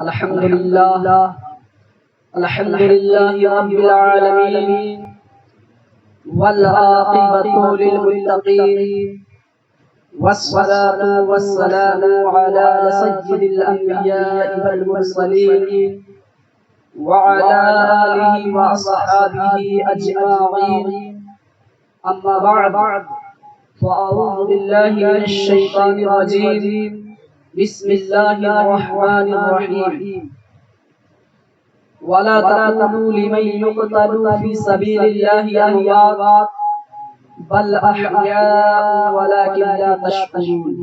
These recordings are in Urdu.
الحمد لله رب العالمين والعاقبة للمتقين والصلاة والسلام على سيد الأنبياء والمرسلين وعلى آله وأصحابه أجمعين. أما بعد فأعوذ بالله من الشيطان الرجيم. بسم الله الرحمن الرحيم. ولا تقولوا لمن يقتل في سبيل الله أموات بل أحياء ولكن لا تشعرون.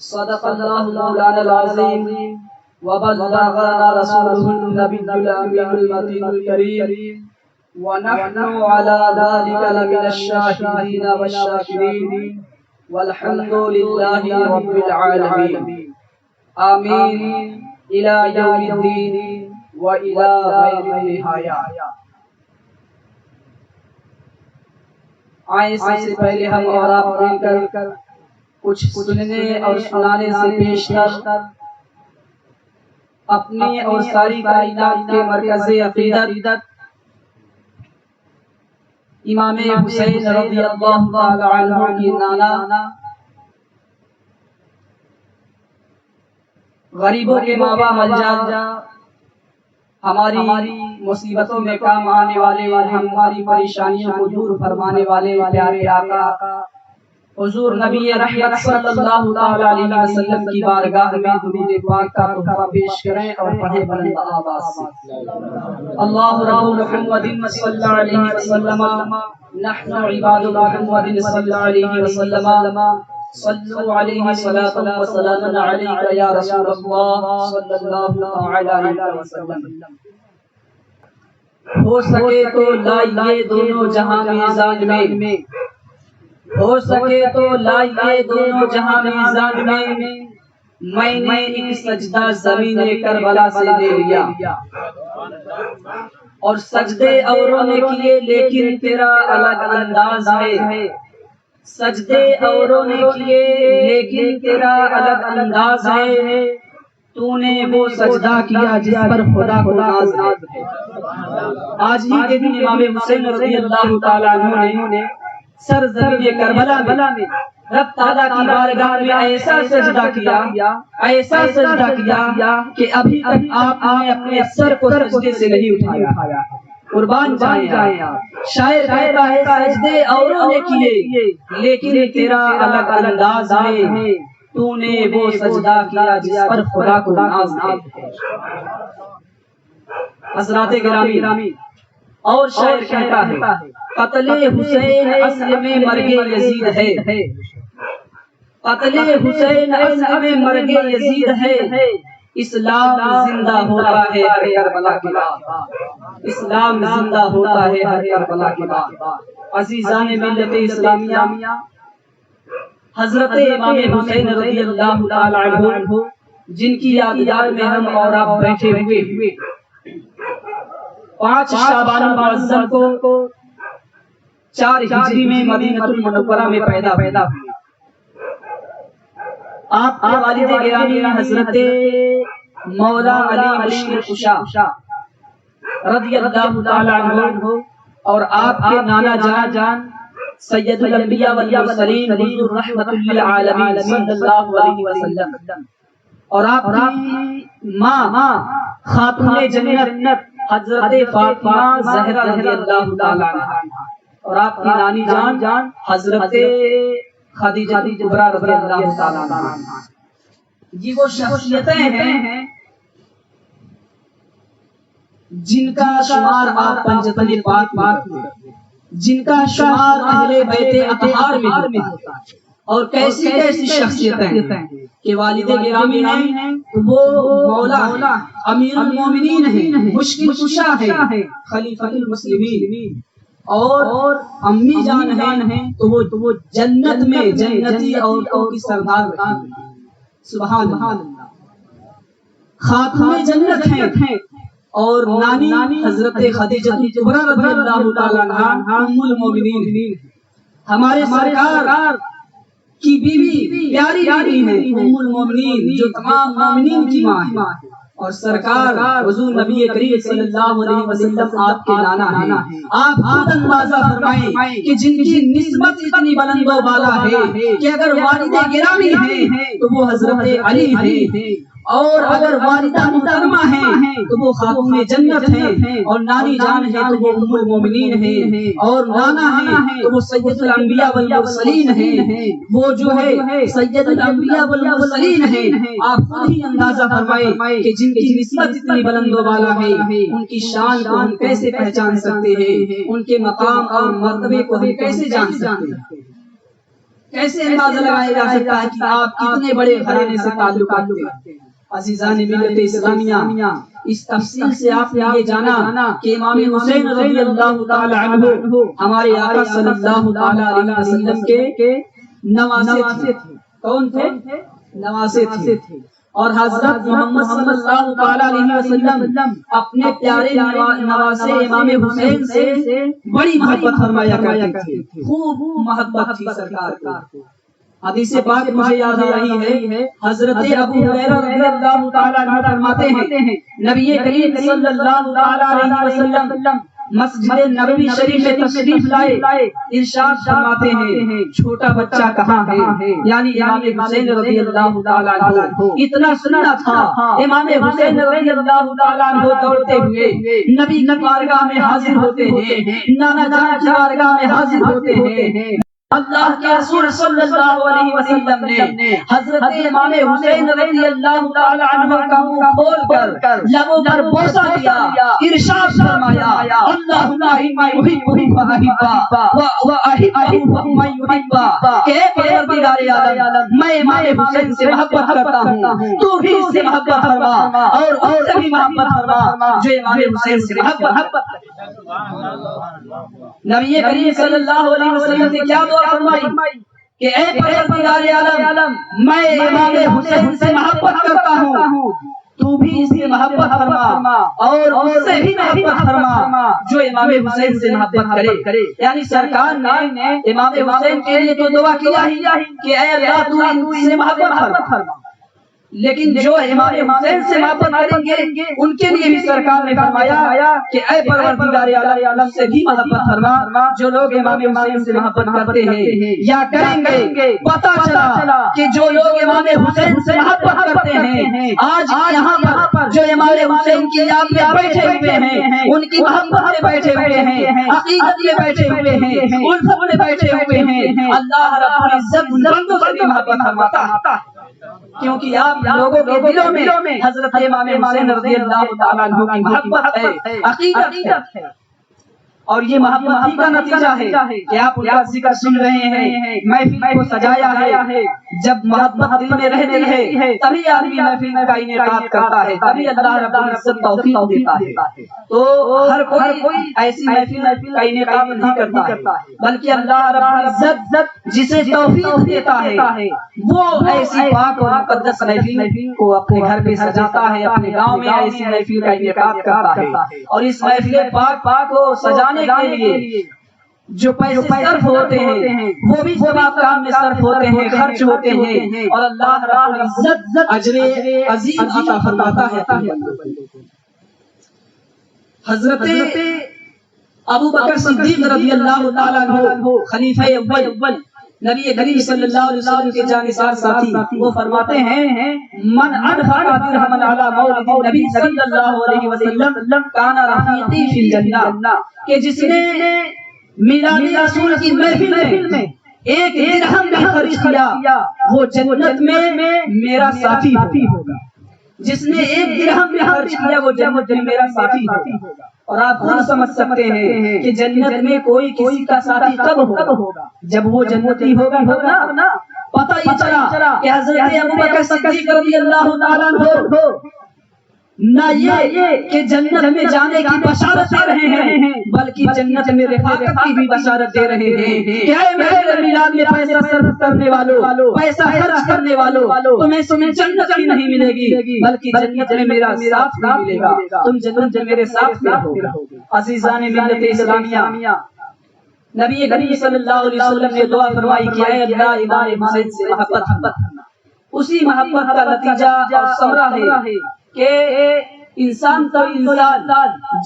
صدق الله مولانا العظيم وبلغنا رسوله النبي الأمين المتين الكريم ونحن على ذلك لمن الشاهدين والشاكرين والحمد لله رب العالمين. آمين إلى يوم الدين وإلى غير النهاية. آئیں سب سے پہلے ہم اور آپ مل کر کچھ سننے اور سنانے سے پیش کر اپنی اور ساری کائنات کے مرکز عقیدت امام حسین رضی اللہ تعالی عنہ کی نانا غریبوں کے ماوا ملجا ہماری مصیبتوں میں کام آنے والے ہماری پریشانیوں کو دور فرمانے والے پیارے آقا حضور نبی رحمت صلی اللہ تعالی علیہ وسلم کی بارگاہ میں درود پاک کا تحفہ پیش کریں اور پڑھیں بلند آواز سے. اللہ رب محمد صلی اللہ علیہ وسلم نحن عباد محمد صلی اللہ علیہ وسلم صلوا علیہ صلاۃ و سلام علیک یا رسول اللہ صلی اللہ تعالی علیہ وسلم. ہو سکے تو لائیے دونوں جہاں میزان میں، ہو سکے تو لائیے دونوں جہاں میزان میں نے ایک سجدہ زمین کربلا سے لے لیا اور سجدے اوروں نے کیے لیکن تیرا الگ انداز ہے. سجدے اوروں نے کیے لیکن تیرا الگ انداز ہے. تو نے وہ سجدہ کیا جس پر خدا کو ناز ہے. آج ہی کے دن امام حسین رضی اللہ تعالیٰ عنہ نے سر زمین کربلا میں رب تعالیٰ کی بارگاہ میں ایسا سجدہ کیا کہ ابھی تک آپ نے اپنے سر کو سجدے سے نہیں اٹھایا. قربان جائیں آپ. شاعر کہتا ہے سجدے اوروں نے کیے لیکن تیرا الگ انداز ہے. تو نے وہ سجدہ کیا جس پر خدا کو ناز ہے. حضرات گرامی اور شاعر کہتا ہے قتل حسین اصل میں مرگ یزید ہے. قتل حسین اصل میں مرگ یزید ہے. اسلام زندہ ہوتا ہے ہر کربلا کے بعد. اسلام زندہ ہوتا ہے ہر کربلا کے بعد. عزیزان ملت اسلامیہ، حضرت امام حسین رضی اللہ تعالی عنہ جن کی یادگار میں ہم اور آپ بیٹھے ہوئے 5 شعبان المعظم کو 4 ہجری میں مدینہ المنورہ میں پیدا ہوئے. آپ کے والد گرامی حضرت مولا علی مشکل کشا رضی اللہ تعالی عنہ اور آپ کے نانا جان سید الانبیاء والمرسلین حضور رحمت للعالمین صلی اللہ علیہ وسلم اور آپ کی ماں خاتون جنت حضرت فاطمہ زہرا رضی اللہ تعالی عنہا اور آپ کی نانی جان حضرت خدیجہ کبریٰ رضی اللہ تعالی عنہا. یہ وہ شخصیتیں ہیں جن کا شمار آپ پنجتن پاک میں، جن کا شمار اہل بیت اطہار میں ہوتا ہے. اور کیسی کیسی شخصیتیں کہ والد گرامی ہیں وہ مولا امیر المومنین ہیں، مشکل کشا ہے، خلیفۃ المسلمین. اور امی جان ہیں تو وہ جنت میں جنتی عورتوں کی سردار ہیں. سبحان اللہ. خاتون جنت ہیں اور نانی حضرت خدیجہ کبریٰ رضی اللہ تعالی عنہا ام المومنین. ہمارے سرکار کی بیوی پیاری بیوی ہے ام المومنین جو تمام مومنین کی ماں ہے. اور سرکار حضور نبی کریم صلی اللہ علیہ وسلم آپ کے نانا ہیں. آپ خود اندازہ فرمائیں کہ جن کی نسبت اتنی بلند و بالا ہے کہ اگر والد گرامی ہیں تو وہ حضرت علی ہیں، اور اگر والدہ محترمہ ہیں تو وہ خاتون جنت ہیں، اور نانی جان ہے تو وہ ام المومنین ہیں، اور نانا ہے تو وہ سید الانبیاء والمرسلین ہیں، وہ جو ہے سید الانبیاء والمرسلین ہیں. آپ خود ہی اندازہ فرمائیں کہ جن کی نسبت اتنی بلند و بالا ہے ان کی شان کو ہم کیسے پہچان سکتے ہیں، ان کے مقام اور مرتبے کو ہم کیسے جان سکتے ہیں، کیسے اندازہ لگایا جا سکتا ہے کہ آپ کتنے بڑے گھرانے سے تعلق رکھتے ہیں. عزیزان ملت اسلامیہ، اس تفصیل سے آپ نے یہ جانا کہ امام حسین رضی اللہ تعالی عنہ ہمارے آقا صلی اللہ تعالی علیہ وسلم کے نواسے تھے. کون تھے؟ نواسے تھے. اور حضرت محمد صلی اللہ تعالی علیہ وسلم اپنے پیارے نواسے امام حسین سے بڑی محبت فرمایا کرتے تھے، خوب محبت تھی سرکار کو. حدیث پاک مجھے یاد آ رہی ہے، حضرت ابو ہریرہ رضی اللہ تعالی عنہ فرماتے ہیں نبی کریم صلی اللہ تعالی علیہ وسلم مسجد نبوی شریف میں تشریف لائے، ارشاد فرماتے ہیں چھوٹا بچہ کہاں ہے، یعنی امام حسین رضی اللہ تعالی عنہ. اتنا سننا تھا امام حسین رضی اللہ تعالی عنہ دوڑتے ہوئے نبی کی بارگاہ میں حاضر ہوتے ہیں، نانا جان کی بارگاہ میں حاضر ہوتے ہیں. اللہ کے رسول صلی اللہ علیہ وسلم نے حضرت امام حسین رضی اللہ تعالی عنہ کا منہ کھول کر لبوں پر بوسہ دیا، ارشاد فرمایا اللہم انی احبک واحبہ من یحبک، کہ پروردگار عالم میں امام حسین سے محبت کرتا ہوں، تو بھی اس سے محبت فرما اور اس سے بھی محبت فرما جو امام حسین سے محبت. نبی کریم صلی اللہ علیہ وسلم نے کیا دعا فرمائی کہ اے پروردگار عالم میں امام حسین سے محبت کرتا ہوں، تو بھی اس سے محبت فرما اور اس سے بھی محبت فرما جو امام حسین سے محبت کرے. یعنی سرکار نے امام حسین کے لیے تو دعا کیا ہی کہ اے اللہ تو ان سے محبت فرما، لیکن جو امام حسین سے محبت کریں گے ان کے لیے بھی سرکار نے فرمایا کہ اے پروردگار عالم سے بھی محبت فرما جو لوگ امام حسین سے محبت کرتے ہیں یا کریں گے. پتہ چلا کہ جو لوگ امام حسین سے محبت کرتے ہیں آج یہاں پر جو امام حسین کی یاد میں بیٹھے ہوئے ہیں، ان کی محبت میں بیٹھے ہوئے ہیں، عقیدت میں بیٹھے ہوئے ہیں، الفت میں بیٹھے ہوئے ہیں، اللہ رب العزت ان بندوں سے بھی محبت فرماتا ہے، کیونکہ آپ لوگوں کے دلوں میں حضرت امام حسین رضی اللہ تعالی عنہ کی محبت ہے، عقیدت ہے. اور یہ محبت ہی کا نتیجہ ہے کہ آپ ان کا ذکر سن رہے ہیں، محفل کو سجایا ہے. جب محبت دل میں رہتی ہے تبھی آدمی محفل کا انعقاد کرتا ہے، تبھی اللہ رب العزت توفیق دیتا ہے. تو ہر کوئی ایسی محفل کا انعقاد نہیں کرتا ہے، بلکہ اللہ رب العزت جسے توفیق دیتا ہے وہ ایسی پاک اور مقدس محفل کو اپنے گھر پہ سجاتا ہے، اپنے گاؤں میں ایسی محفل کا انعقاد کرتا ہے. اور اس محفل پاک کو سجانے کے لیے جو پیسے صرف ہوتے ہیں وہ بھی ثواب کام میں صرف ہوتے ہیں، خرچ ہوتے ہیں، اور اللہ رب العزت اجر عظیم عطا فرماتا ہے. حضرت ابو بکر صدیق رضی اللہ تعالی عنہ خلیفہ اول نبی کریم صلی اللہ علیہ وسلم کے جانثار ساتھی، وہ فرماتے ہیں من انفق درہما علی مولد النبی صلی اللہ علیہ وسلم کان رفیقی فی الجنہ، کہ جس نے میلاد رسول کی محفل میں ایک درہم بھی خرچ کیا وہ جنت میں میرا ساتھی ہوگا. جس نے ایک درہم بھی خرچ کیا وہ جنت میں میرا ساتھی ہوگا. اور آپ خود سمجھ سکتے ہیں کہ جنت میں کوئی کسی کا ساتھی کب ہوگا؟ جب وہ جنتی ہوگا نا. پتہ یہ چلا کہ حضرت ابو بکر صدیق رضی اللہ تعالیٰ عنہ نہ یہ کہ جنت میں جانے کی بشارت دے رہے ہیں بلکہ جنت میں رفاقت کی بھی بشارت دے رہے ہیں کہ اے میرے میلاد میں پیسہ صرف کرنے والوں، پیسہ خرچ کرنے والوں، تمہیں جنت بھی نہیں ملے گی بلکہ جنت میں میرا ساتھ بھی ملے گا، تم جنت میں میرے ساتھ میں ہوگے. عزیزان ملت اسلامیہ، نبی کریم صلی اللہ علیہ وسلم نے دعا فرمائی کہ اے اللہ امام حسین سے محبت، اسی محبت کا نتیجہ اور ثمرہ ہے کہ انسان تو انسان،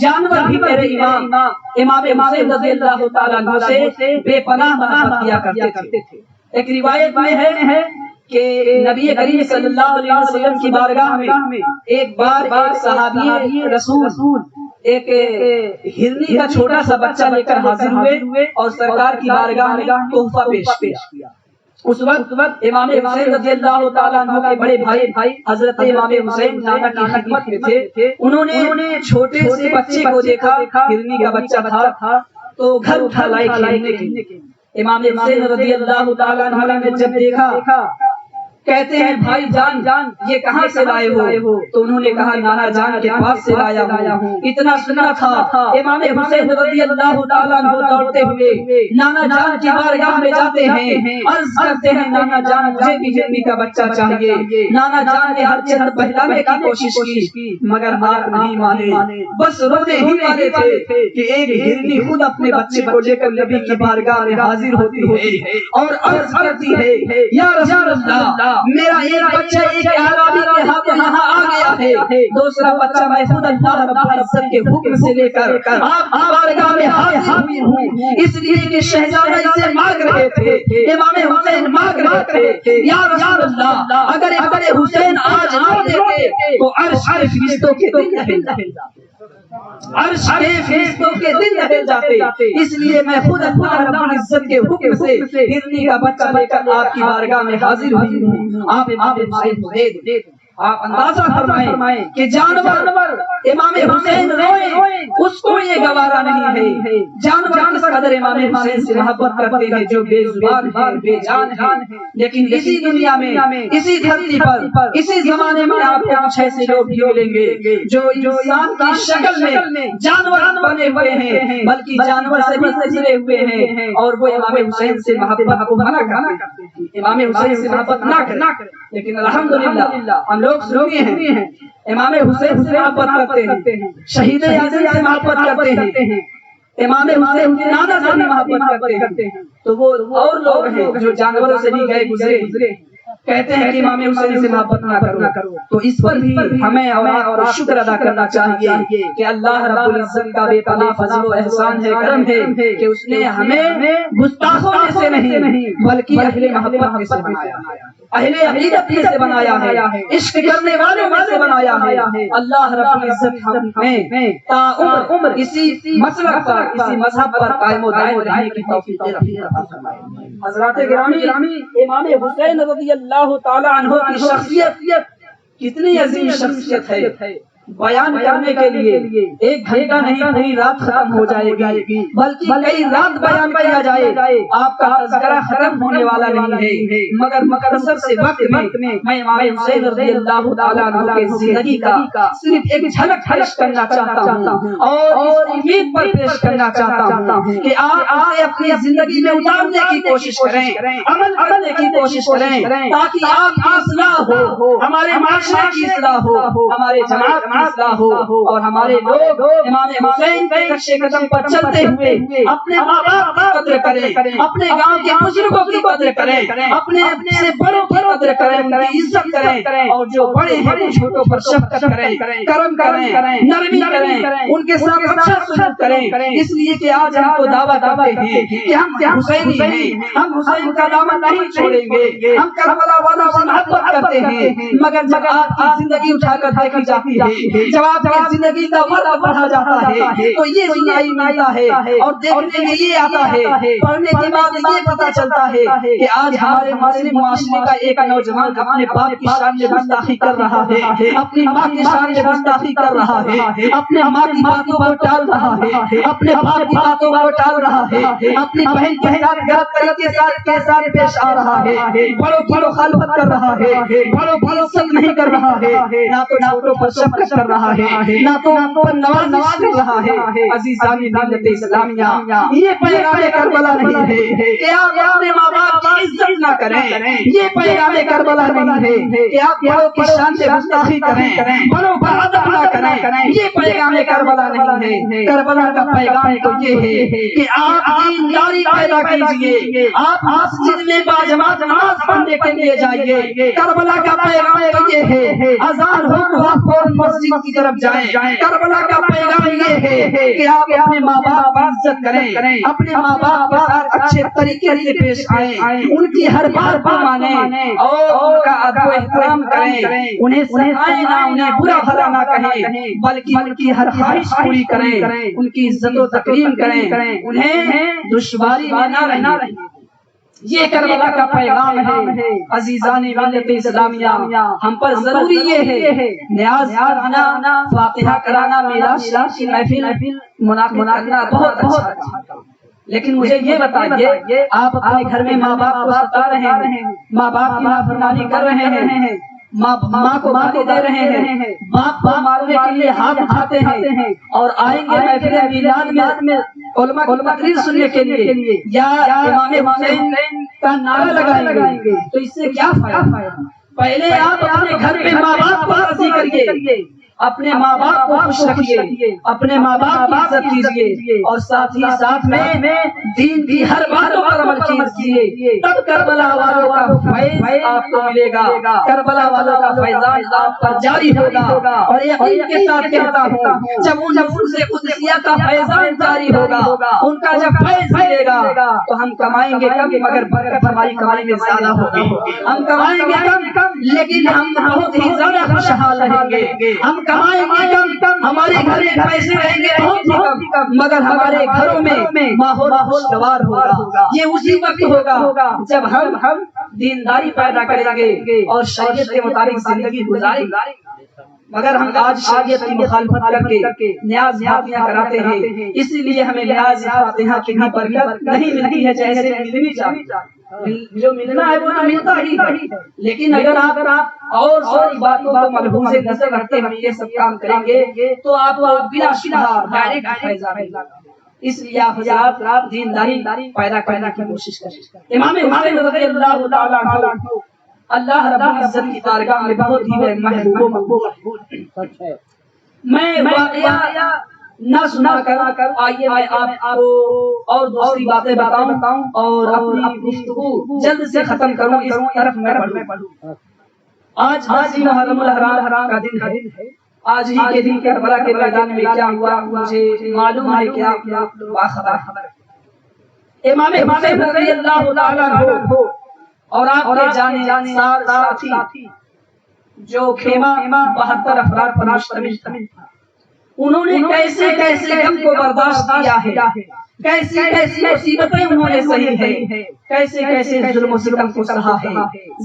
جانور بھی میرے امام حسین رضی اللہ تعالیٰ عنہ سے بے پناہ محبت کیا کرتے تھے۔ ایک روایت میں ہے کہ نبی کریم صلی اللہ علیہ وسلم کی بارگاہ میں ایک بار ایک صحابی رسول ایک ہرنی کا چھوٹا سا بچہ لے کر حاضر ہوئے اور سرکار کی بارگاہ میں تحفہ پیش کیا۔ اس وقت امام حسین رضی اللہ تعالیٰ عنہ کے بڑے بھائی حضرت امام حسین نانا کی خدمت میں تھے۔ انہوں نے چھوٹے سے بچے کو دیکھا، ہرنی کا بچہ تھا، تو گھر اٹھا لائے کھیلنے کے لیے۔ امام حسین رضی اللہ تعالیٰ عنہ نے جب دیکھا، کہتے ہیں بھائی جان یہ کہاں سے لائے ہو؟ تو انہوں نے کہا نانا جان کے پاس سے لایا ہوں۔ اتنا سنا تھا امام حسین رضی اللہ تعالیٰ عنہ دوڑتے ہوئے نانا جان کی بارگاہ میں جاتے ہیں، عرض کرتے ہیں نانا جان مجھے بھی ہرنی کا بچہ چاہیے۔ نانا جان نے ہر چیز بہلانے کی کوشش کی مگر آپ نہیں مانے، بس رونے ہی والے تھے کہ ایک ہرنی خود اپنے بچے کو لے کر نبی کی بارگاہ میں حاضر ہوتی ہے اور عرض کرتی ہے یا رسول اللہ میرا ایک بچہ ایک اعرابی کے ہاتھوں یہاں آ گیا ہے، دوسرا بچہ میں خود اللہ رب العزت کے حکم سے لے کر آپ کی بارگاہ میں حاضر ہوئی ہوں، اس لیے کہ شہزادہ اسے مانگ رہے تھے، امام حسین مانگ رہے تھے یا رسول اللہ اگر حسین آج نہ دیتے تو عرش کے فرشتوں کے دل دہل جاتے، عرش کے فرشتوں کے دل دہل جاتے، اس لیے میں خود اللہ رب العزت کے حکم سے ہرنی کا بچہ لے کر آپ کی بارگاہ میں حاضر ہوئی ہوں۔ آپ امام حسین کو دے دیں۔ آپ اندازہ فرمائیں کہ جانور امام حسین روئے، اس کو یہ گوارا نہیں ہے۔ جانور کس قدر امام حسین سے محبت کرتے ہیں جو بے زبان ہیں، بے جان ہیں، لیکن اسی دنیا میں، اسی دھرتی پر، اسی زمانے میں آپ کو کچھ ایسے لوگ بھی ملیں گے جو انسان کی شکل میں جانور بنے ہوئے ہیں بلکہ جانور سے بھی گزرے ہوئے ہیں، اور وہ امام حسین سے محبت کو منع کرتے ہیں، امام حسین سے محبت نہ کریں۔ لیکن الحمدللہ ہم لوگ سنی ہیں امام حسین سے محبت کرتے ہیں، شہید اعظم سے محبت کرتے ہیں، امام حسین کے نانا سے محبت کرتے ہیں، تو وہ اور لوگ ہیں جو جانوروں سے بھی گئے گزرے کہتے ہیں کہ امام حسین سے محبت نہ کرو۔ تو اس پر بھی ہمیں اور شکر ادا کرنا چاہیے کہ اللہ رب العزت کا بے پناہ فضل و احسان ہے، کرم ہے کہ اس نے ہمیں گستاخوں میں سے نہیں بلکہ اہل محبت میں سے بنایا ہے، اہل عقیدت میں سے بنایا ہے، عشق کرنے والوں میں سے بنایا ہے۔ اللہ رب العزت ہمیں تا عمر اسی مسلک پر، اسی مذہب پر قائم و دائم رہنے کی توفیق عطا فرمائے۔ حضرات گرامی، امام حسین رضی اللہ تعالی عنہ کی شخصیت کتنی عظیم شخصیت ہے، بیان کرنے کے لیے ایک گھنٹہ نہیں پوری رات ختم ہو جائے گی بلکہ کئی رات بیان کیا جائے، آپ کا تذکرہ ختم ہونے والا نہیں ہے، مگر مختصر سے وقت میں میں امام حسین رضی اللہ تعالیٰ عنہ کے زندگی کا صرف ایک جھلک پیش کرنا چاہتا ہوں اور اس امید پر پیش کرنا چاہتا ہوں کہ آپ اسے اپنی زندگی میں اتارنے کی کوشش کریں، عمل کرنے کی کوشش کریں تاکہ آپ کی اصلاح ہو، ہمارے معاشرے کی اصلاح ہو، ہمارے جماعت کی اصلاح ہو، اور ہمارے لوگ امام حسین کے نقش قدم پر چلتے ہوئے اپنے ماں باپ کی قدر کریں، اپنے گاؤں کے بزرگوں کی قدر کریں، اپنے سے بڑوں کی قدر کریں، ان کی عزت کریں، اور جو بڑے ہیں ان چھوٹوں پر شفقت کریں، کرم کریں، نرمی کریں، ان کے ساتھ اچھا سلوک کریں۔ اس لیے کہ آج ہم کو دعوت دیتے ہیں کہ ہم حسینی ہیں، ہم حسین کا دامن نہیں چھوڑیں گے، ہم کربلا والوں سے محبت کرتے ہیں، مگر جب آپ کی زندگی اٹھا کر دیکھی جاتی ہے، جب آپ کی زندگی کا وعدہ پڑھا جاتا ہے تو یہ سنائی ملتا ہے اور دیکھنے میں یہ آتا ہے، پڑھنے کے بعد یہ پتا چلتا ہے کہ آج ہمارے معاشرے کا ایک نوجوان اپنے باپ کی شان میں گستاخی کر رہا ہے، اپنی ماں کی شان میں گستاخی کر رہا ہے، اپنے ماں کی باتوں کو ٹال رہا ہے، اپنے باپ کی باتوں کو ٹال رہا ہے، اپنی بہن کے ساتھ غلط طریقے کے ساتھ پیش آ رہا ہے، بڑوں کی مخالفت کر رہا ہے، بڑوں کی عزت نہیں کر رہا ہے، نہ تو چھوٹوں پر شفقت کر رہا ہے، نہ تو نواز کر رہا ہے۔ عزیزان ملت اسلامیہ، یہ پیغام کربلا نہیں ہے کہ آپ اپنے ماں باپ کی عزت نہ کریں، یہ پیغام کربلا نہیں ہے کہ آپ بڑوں کی شان سے گستاخی کریں، بڑوں کا ادب نہ کریں، یہ پیغام کربلا نہیں ہے۔ کربلا کا پیغام تو یہ ہے کہ آپ دینداری پیدا کیجئے، آپ مسجد میں باجماعت نماز پڑھنے کے لیے جائیے۔ کربلا کا پیغام تو یہ ہے اذان ہو تو آپ فوراً مسجد کی طرف جائیں۔ کربلا کا پیغام یہ ہے کہ آپ اپنے ماں باپ کی عزت کریں، اپنے ماں باپ کے ساتھ اچھے طریقے سے پیش آئیں، ان کی ہر بات کو مانیں اور ان کا ادب و احترام کریں، انہیں ستائیں نہ، انہیں برا بھلا نہ کہیں، بلکہ ان کی ہر خواہش پوری کریں، ان کی عزت و تکریم کریں، انہیں دشواری میں نہ رہیں۔ یہ کربلا کا پیغام ہے۔ عزیزان ملت اسلامیہ، ہم پر ضروری یہ ہے نیاز پڑھنا، فاتحہ کرانا، میلاد شریف کی محفل منعقد کرنا بہت اچھا، لیکن مجھے یہ بتائیے آپ اپنے گھر میں ماں باپ کو ستا رہے ہیں، ماں باپ کی نافرمانی کر رہے ہیں، ماں کو گالی دے رہے ہیں، باپ کو مارنے کے لیے ہاتھ اٹھاتے ہیں، اور آئیں گے محفل میلاد میں علماء کی تقریر سننے کے لیے یا امام حسین کا نعرہ لگائیں گے، تو اس سے کیا فائدہ؟ پہلے آپ اپنے گھر پہ ماں باپ کو راضی کریے، اپنے ماں باپ کو خوش رکھیے، اپنے ماں باپ کی عزت کیجیے، اور ساتھ ہی ساتھ میں دین کی ہر باتوں پر عمل کیجیے، تب کربلا والوں کا فیض آپ کو ملے گا، کربلا والوں کا فیضان آپ پر جاری ہوگا، اور یقین کے ساتھ کہتا ہوں جب ان نفوس قدسیہ کا فیضان جاری ہوگا، ان کا جب فیض ملے گا تو ہم کمائیں گے کم مگر برکت ہماری کمائی میں زیادہ ہوگی، ہم کمائیں گے کم لیکن ہم بہت ہی زیادہ خوشحال رہیں گے، ہم کمائیں گے کم، ہمارے گھر میں پیسے رہیں گے بہت ہی کم، مگر ہمارے گھروں میں ماحول خوشگوار ہوگا۔ یہ اسی وقت ہوگا جب ہم دینداری پیدا کریں گے اور شریعت کے مطابق زندگی گزاریں گے، مگر ہم آج شریعت کی مخالفت کر کے نیاز فاتحہ کراتے ہیں، اسی لیے ہمیں نیاز فاتحہ کی بھی برکت نہیں ملتی ہے جیسے ملنی چاہیے۔ جو ملنا ہے وہ تو ملتا ہی ہے، لیکن اگر آپ اور ساری باتوں کو ملحوظ نظر رکھتے ہوئے یہ سب کام کریں گے تو آپ بلا شبہ ڈائریکٹ فیضان ملے گا۔ اس لیے آپ حضرات دینداری پیدا کرنے کی کوشش کریں۔ امام حسین رضی اللہ تعالیٰ عنہ اللہ رب العزت کی بارگاہ میں بہت ہی محبوب و مقبول ہے۔ میں واقعہ نہ سنا کر آئیے میں آپ کو اور دوسری باتیں بتاؤں اور اپنی گفتگو جلد سے ختم کروں، اس طرف میں پڑھوں۔ آج 10 محرم الحرام کا دن ہے۔ آج ہی کے دن کربلا کے میدان میں کیا ہوا مجھے معلوم ہے کہ آپ لوگ باخبر ہیں۔ امام حسین رضی اللہ تعالیٰ عنہ اور آپ کے جانے ساتھی جو خیمہ 72 افراد پر مشتمل تھا، انہوں نے کیسے کیسے غم کو برداشت کیا ہے، کیسی کیسی مصیبتیں انہوں نے سہی ہے، کیسے کیسے ظلم و ستم کو سہا ہے،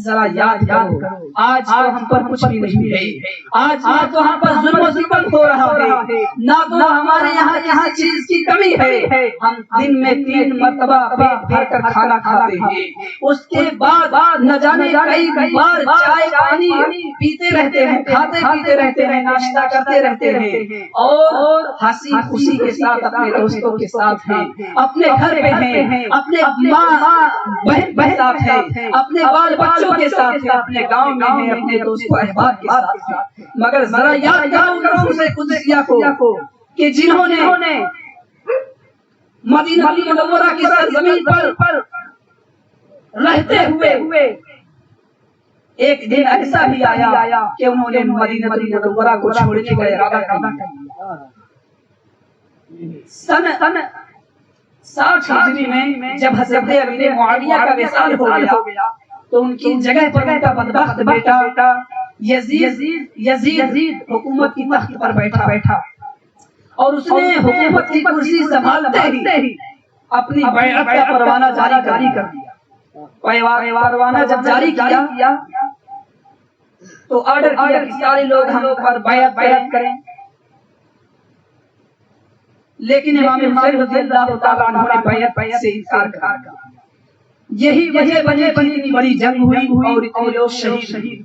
ذرا یاد کرو۔ آج تو ہم پر کچھ بھی نہیں ہے، آج نہ تو ہم پر ظلم و ستم ہو رہا ہے، نہ تو ہمارے یہاں کسی چیز کی کمی ہے۔ ہم دن میں 3 مرتبہ پیٹ بھر کر کھانا کھاتے ہیں، اس کے بعد نہ جانے کئی بار چائے پانی پیتے رہتے ہیں، کھاتے پیتے رہتے ہیں، ناشتہ کرتے رہتے ہیں، اور ہنسی خوشی کے ساتھ اپنے دوستوں کے ساتھ ہیں، اپنے گھر پہ ہیں، اپنے ماں بہن کے ساتھ ہیں، اپنے بال بچوں کے ساتھ ہیں، اپنے گاؤں میں ہیں، اپنے دوست و احباب کے ساتھ ہیں۔ مگر ذرا یاد کرو ان نفوس قدسیہ کو کہ جنہوں نے مدینہ منورہ کی سرزمین پر رہتے ہوئے ایک دن ایسا بھی آیا کہ انہوں نے مدینہ منورہ کو چھوڑنے کا ارادہ کر لیا۔ سن 60 ہجری میں جب حضرت امیر معاویہ کا وصال ہو گیا تو ان کی جگہ پر ان کا بدبخت بیٹا یزید حکومت کی تخت پر بیٹھا، اور اس نے حکومت کی کرسی سنبھالتے ہی اپنی بیعت کا پروانہ جاری کر دیا۔ پروانہ جب جاری کیا تو آرڈر کیا کہ سارے لوگ ہم پر بیعت کریں، لیکن امام حسین رضی اللہ تعالیٰ عنہ نے بیعت سے انکار کر دیا۔ یہی وجہ بنی اتنی بڑی جنگ ہوئی اور اتنے لوگ شہید۔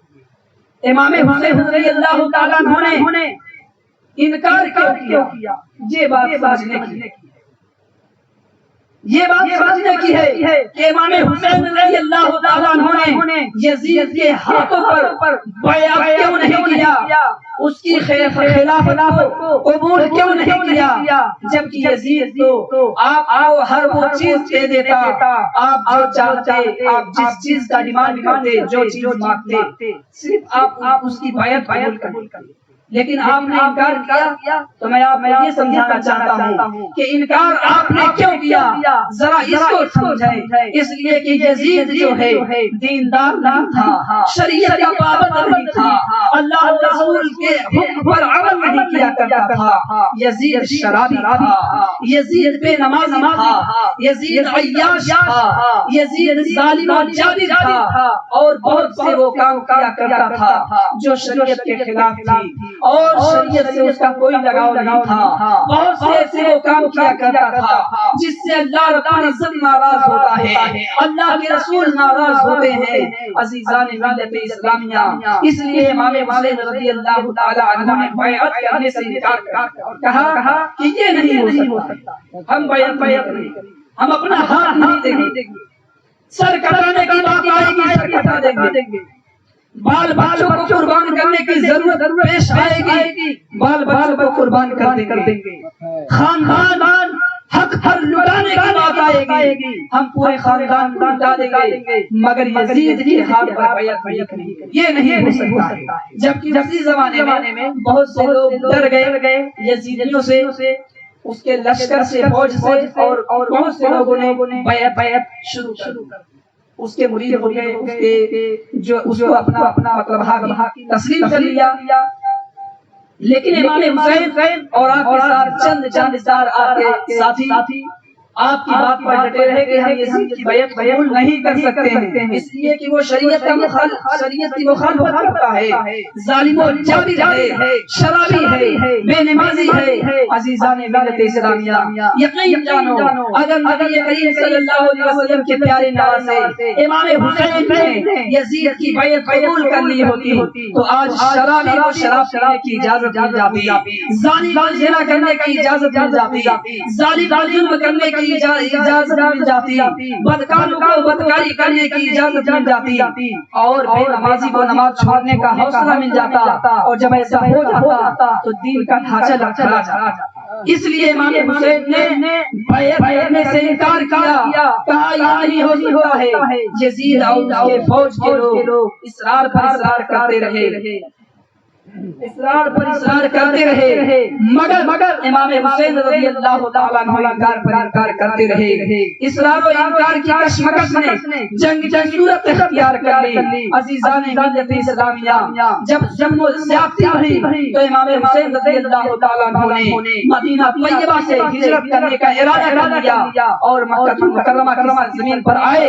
امام حسین رضی اللہ تعالیٰ عنہ نے انکار کیوں کیا؟ یہ بات سمجھنے کی ہے کہ امام حسین رضی اللہ تعالیٰ عنہ نے یزید کے ہاتھوں پر بیعت کیوں نہیں کیا؟ اس کی خلافت کو قبول کیوں نہیں کیا؟ جبکہ یزید تو آپ کو ہر وہ چیز دے دیتا، آپ جو چاہتے، آپ جس چیز کا ڈیمانڈ کرتے، جو چیز مانگتے، صرف آپ اس کی بیعت قبول کرتے، لیکن آپ نے انکار کیا۔ تو میں آپ یہ سمجھانا چاہتا ہوں کہ انکار آپ نے کیوں کیا، ذرا اس کو سمجھیں۔ اس لیے کہ یزید جو ہے دیندار نہیں تھا، شریعت کا پابند نہیں تھا، اللہ رسول کے حکم پر عمل نہیں کیا کرتا تھا۔ یزید شرابی تھا، یزید بے نمازی تھا، یزید عیاش تھا، یزید ظالم و جابر تھا، اور بہت سے وہ کام کیا کرتا تھا جو شریعت کے خلاف تھی اور شریعت سے اس کا کوئی لگاؤ نہیں تھا۔ بہت سے ایسے وہ کام کیا کرتا تھا جس سے اللہ رب العزت ناراض ہوتا ہے، اللہ کے رسول ناراض ہوتے ہیں۔ عزیزان ملت اسلامیہ، اس لیے امام حسین رضی اللہ تعالی عنہ نے بیعت کرنے سے انکار کیا اور کہا کہ یہ نہیں ہو سکتا، ہم بیعت نہیں، ہم اپنا ہاتھ نہیں دیں گے، سر کٹانے کی بات آئے گی سر کٹا دیں گے، بال بچوں کو قربان کرنے کی ضرورت پیش آئے گی، بال بچوں کو قربان کر دیں گے، خاندان حق ہر لٹانے کی بات آئے گی، ہم پورے خاندان کو لٹا دیں گے، مگر یزید کے ہاتھ پر بیعت نہیں، یہ نہیں ہو سکتا ہے۔ جبکہ اسی زمانے میں بہت سے لوگ ڈر گئے یزیدیوں سے، اس کے لشکر سے، فوج سے، اور بہت سے لوگوں نے بیعت شروع کر دی، اس کے مرید ہو گئے، اس کے جو اس کو اپنا مطلب حاکی تسلیم کر لیا۔ لیکن امام حسین اور آپ کے ساتھ چند جانشدار آپ کے ساتھی آپ کی بات پر ڈٹے رہے کہ ہم یزید کی بیعت قبول نہیں کر سکتے ہیں، اس لیے کہ وہ شریعت کی مخالفت کرتا ہے، ظالم و جابر ہے، شرابی ہے، بے نمازی ہے۔ عزیزان ملت اسلامیہ، یقین جانو اگر نبی کریم صلی اللہ علیہ وسلم کے پیارے نواسے امام حسین نے یزید کی بیعت قبول کر لی ہوتی تو آج شرابی کو شراب پینے کی اجازت مل جاتی، زانی کو زنا کرنے کی اجازت مل جاتی، ظالم کو ظلم کرنے کی اجازت مل جاتی، بدکاروں کو بدکاری کرنے کی اجازت مل جاتی، اور بے نمازی کو نماز چھوڑنے کا حوصلہ مل جاتا، اور جب ایسا ہو جاتا تو دین کا ڈھانچہ لڑکھڑا جاتا۔ اس لیے امام حسین نے بیعت کرنے سے انکار کیا، کہا یہ نہیں ہو سکتا ہے۔ یزید اور اس کے فوج کے لوگ اصرار پر اصرار کرتے رہے، مگر امام حسین رضی اللہ تعالیٰ عنہ انکار کرتے رہے۔ اصرار و انکار کی کشمکش نے جنگ صورت اختیار کر لی۔ عزیزان ملت اسلامیہ، جب جنگ و زیادتی بڑھی تو امام حسین رضی اللہ تعالیٰ عنہ نے مدینہ طیبہ سے ہجرت کرنے کا ارادہ کر لیا اور مکہ مکرمہ کی سرزمین پر آئے۔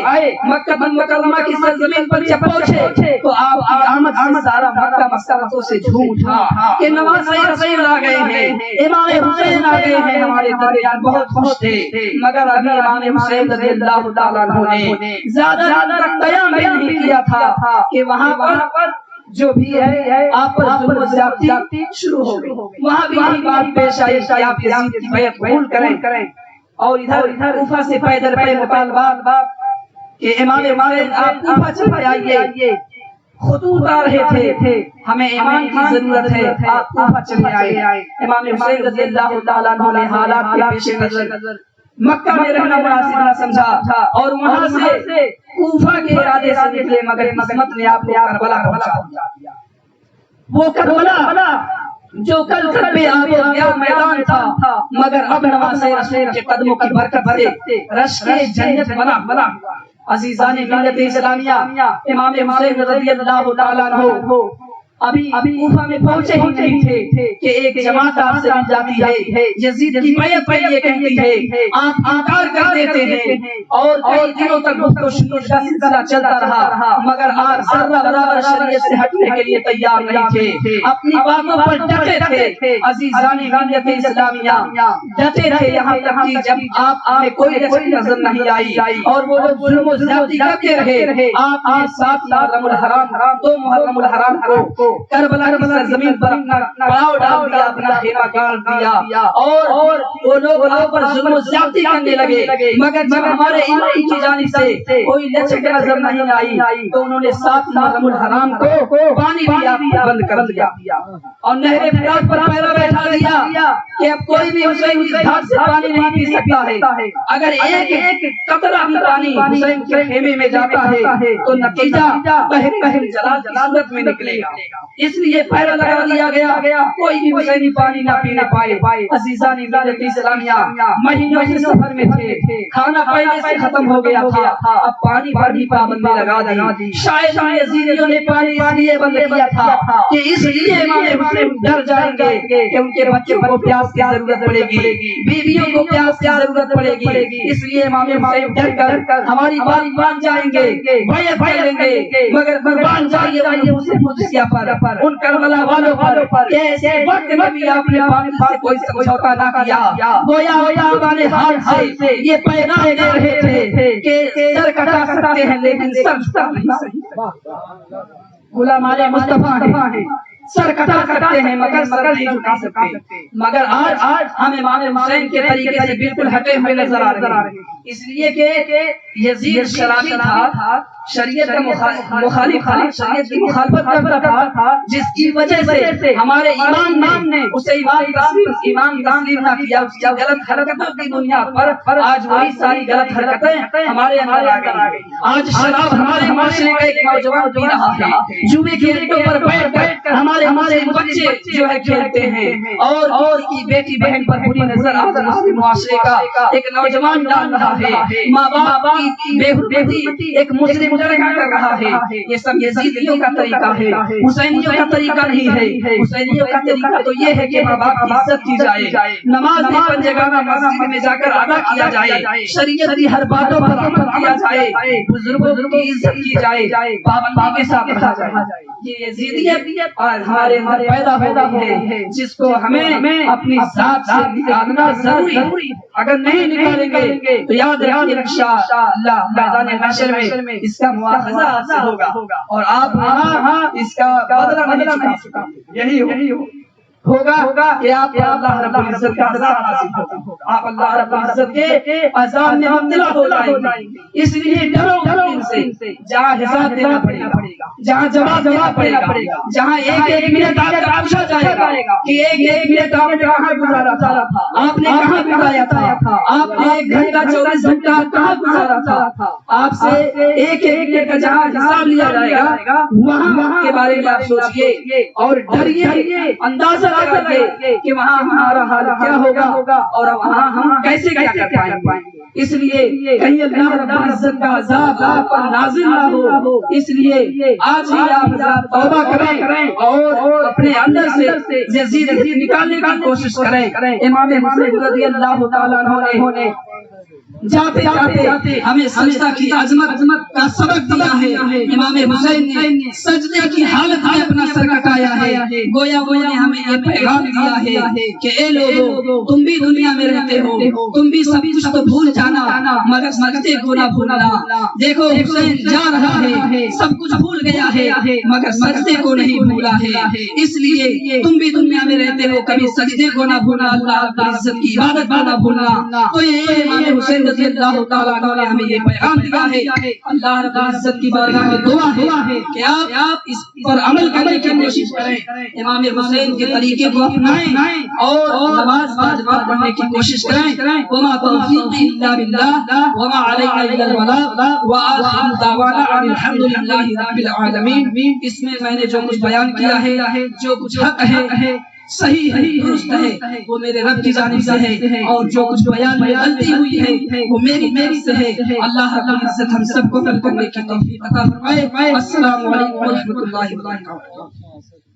مکہ مکرمہ کی سرزمین پر جب پہنچے تو آپ کی آمد سے سارا مکہ مسکرتوں سے جھوم اٹھا کہ نواسۂ رسول آ گئے ہیں، امام حسین آ گئے ہیں ہمارے درمیان، بہت خوش تھے۔ مگر ابھی امام حسین رضی اللہ تعالیٰ عنہ نے زیادہ تک قیام نہیں کیا تھا کہ وہاں پر جو بھی ہے آپ پر ظلم و زیادتی شروع ہو گئی، وہاں بھی یہی بات پیش آئی کہ آپ یزید کی بیعت قبول کریں، اور ادھر کوفہ سے پیدل مطالبات کہ امام حسین آپ کوفہ چلے آئیے، خطوط آ رہے تھے، ہمیں ایمان کی ضرورت ہے، آپ کوفہ چلے آئے۔ امام حسین رضی اللہ تعالیٰ عنہ نے حالات کے پیش نظر مکہ میں رہنا مناسب نہ سمجھا اور وہاں سے کوفہ کے ارادے سے نکلے، مگر قسمت نے آپ کو کربلا پہنچا دیا۔ وہ کربلا جو کل پہ آب و گیا میدان تھا، مگر اب نواسۂ رسول کے قدموں کی برکت سے رشک جنت بنا۔ عزیزان ملت اسلامیہ، امام حسین رضی اللہ تعالیٰ عنہ ابھی کوفہ میں پہنچے ہی نہیں تھے کہ ایک جماعت آپ سے مل جاتی ہے، یزید کی بیعت پر یہ کہتی ہے، آپ انکار کر دیتے ہیں، اور کئی دنوں تک گفت و شنید کا سلسلہ چلتا رہا، مگر آپ ذرہ برابر شریعت سے ہٹنے کے لیے تیار نہیں تھے، اپنی باتوں پر ڈٹے تھے۔ عزیزان ملت اسلامیہ، ڈٹے رہے یہاں تک کہ جب آپ میں کوئی رسک نظر نہیں آئی اور وہ لوگ ظلم و زیادتی کرتے رہے، آپ نے 7 محرم الحرام 2 محرم الحرام کو کربلا کی زمین پر اپنا پاؤں ڈال دیا، اپنا خیمہ گاڑ دیا اور وہ لوگ آپ پر ظلم و زیادتی کرنے لگے، مگر جب ہمارے امام کی جانب سے کوئی لچک نظر نہیں آئی تو انہوں نے 7 محرم الحرام کو پانی بھی بند کر دیا اور نہر فرات پر پیرا بیٹھا دیا کہ اب کوئی بھی حسین کی دھار سے پانی نہیں پی سکتا ہے۔ اگر ایک قطرہ بھی پانی حسین کے خیمے میں جاتا ہے تو نتیجہ بہر جلالت میں نکلے گا، اس لیے پیرا لگا دیا گیا، کوئی بھی حسینی پانی نہ پینے پائے۔ عزیزان ملت اسلامیہ، مہینوں سے سفر میں تھے، کھانا پہلے سے ختم ہو گیا تھا، اب پانی پر بھی پابندی لگا دی۔ شاید یزیدیوں نے پانی اس لیے بند کیا تھا کہ اس لیے امام حسین ڈر جائیں گے کہ ان کے بچوں کو پیاس کی ضرورت پڑے گی، بیویوں کو پیاس کی ضرورت پڑے گی، اس لیے امام حسین ڈر کر ہماری بات مان جائیں گے، بیعت کر لیں گے، مگر قربان جائیے امام حسین قدسیہ پر، ان کربلا والوں پر۔ ایسے وقت میں بھی آپ نے پانی سے کوئی سمجھوتا نہ کیا، گویا زبان حال سے یہ پیغام دے رہے تھے کہ سر کٹا سکتے ہیں لیکن سر جھکا نہیں سکتے۔ غلام مصطفیٰ ہیں، سر کٹا سکتے ہیں مگر سر نہیں جھکا سکتے، مگر آج ہم امام حسین کے طریقے سے بالکل ہٹے ہوئے نظر آ رہے ہیں، اس لیے کہ یزید شرابی تھا، شریعت کا مخالف تھا، شریعت کی مخالفت کرتا تھا، جس کی وجہ سے ہمارے امام نے اسے امام تسلیم نہ کیا، اس کی غلط حرکتوں کی بنیاد پر آج وہی ساری غلط حرکتیں ہمارے اندر آ گئی۔ آج شراب ہمارے معاشرے کا ایک نوجوان پی رہا ہے، جوئے کے اڈوں پر بیٹھ کر ہمارے بچے جو ہے کھیلتے ہیں اور کی بیٹی بہن پر بری نظر آج معاشرے کا ایک نوجوان ڈال رہا ہے، ماں باپ کی بے حرمتی ایک مسلم لڑکا کر رہا ہے۔ یہ سب یزیدیوں کا طریقہ ہے، حسینیوں کا طریقہ نہیں ہے۔ حسینیوں کا طریقہ تو یہ ہے کہ ماں باپ کی عزت کی جائے، نماز بھی پنجگانہ مسجد میں جا کر ادا کیا جائے، شریعت کی ہر باتوں پر عمل کیا جائے، بزرگوں کی عزت کی جائے، پابندی کے ساتھ رہا جائے۔ یہ یزیدیت اور ہمارے اندر پیدا ہو گئی ہے، جس کو ہمیں اپنی ذات سے نکالنا ضروری ہے۔ اگر نہیں نکالیں گے تو یاد رکھیے انشاءاللہ میدان محشر میں اس کا مواخذہ آپ سے ہوگا اور آپ وہاں اس کا بدلہ نہیں چکا سکتے۔ یہی ہوگا کہ آپ کو اللہ رب العزت کا عذاب نازل ہوگا، آپ اللہ رب العزت کے عذاب میں مبتلا ہو جائیں گے۔ اس لیے ڈرو ان سے، جہاں حساب دینا پڑے گا، جہاں جواب دینا پڑے گا، جہاں ایک منٹ آپ کا پوچھا جائے گا کہ ایک منٹ آپ نے کہاں گزارا تھا، آپ نے کہاں بتایا تھا، آپ نے 1 گھنٹہ 24 گھنٹہ کہاں گزارا تھا، آپ سے ایک منٹ کا جہاں حساب لیا جائے گا وہاں کے بارے میں آپ سوچئے اور ڈریے، اندازہ لگائیے کہ وہاں ہمارا حال کیا ہوگا اور وہاں ہم کیسے کیا کر پائیں گے۔ اس لیے کہیں اللہ رب العزت کا عذاب آپ پر نازل نہ ہو، اس لیے آج ہی آپ توبہ کریں اور اپنے اندر سے یزید نکالنے کی کوشش کریں۔ امام حسین رضی اللہ تعالیٰ عنہ نے جاتے ہمیں سجدہ کی عظمت کا سبق دیا ہے۔ امام حسین نے سجدے کی حالت میں اپنا سر کٹایا ہے، گویا وہ نے ہمیں یہ پیغام دیا ہے کہ اے لوگو تم بھی دنیا میں رہتے ہو، تم بھی سب کچھ تو بھول جانا مگر سجدے کو نہ بھولنا۔ دیکھو حسین جا رہا ہے، سب کچھ بھول گیا ہے مگر سجدے کو نہیں بھولا ہے، اس لیے تم بھی دنیا میں رہتے ہو، کبھی سجدے کو نہ بھولنا، اللہ رب العزت کی عبادت کو نہ بھولنا۔ تو یہ امام حسین رضی اللہ تعالیٰ عنہ نے ہمیں یہ پیغام دیا ہے۔ اللہ رب العزت کی بارگاہ میں دعا ہے کہ آپ اس پر عمل کرنے کی کوشش کریں، امام حسین کے طریقے کو اپنائیں اور نماز باجماعت پڑھنے کی کوشش کریں۔ وما توفیقی الا باللہ وما علینا الا البلاغ وآخر دعوانا ان الحمد للہ رب العالمین۔ اس میں نے جو کچھ بیان کیا ہے، جو کچھ حق ہے، صحیح ہے، درست ہے، وہ میرے رب کی جانب سے ہے، اور جو کچھ بیان میں غلطی ہوئی ہے وہ میری سے ہے۔ اللہ رب العزت ہم سب کو عمل کرنے کی توفیق عطا فرمائے۔ السلام علیکم ورحمۃ اللہ وبرکاتہ۔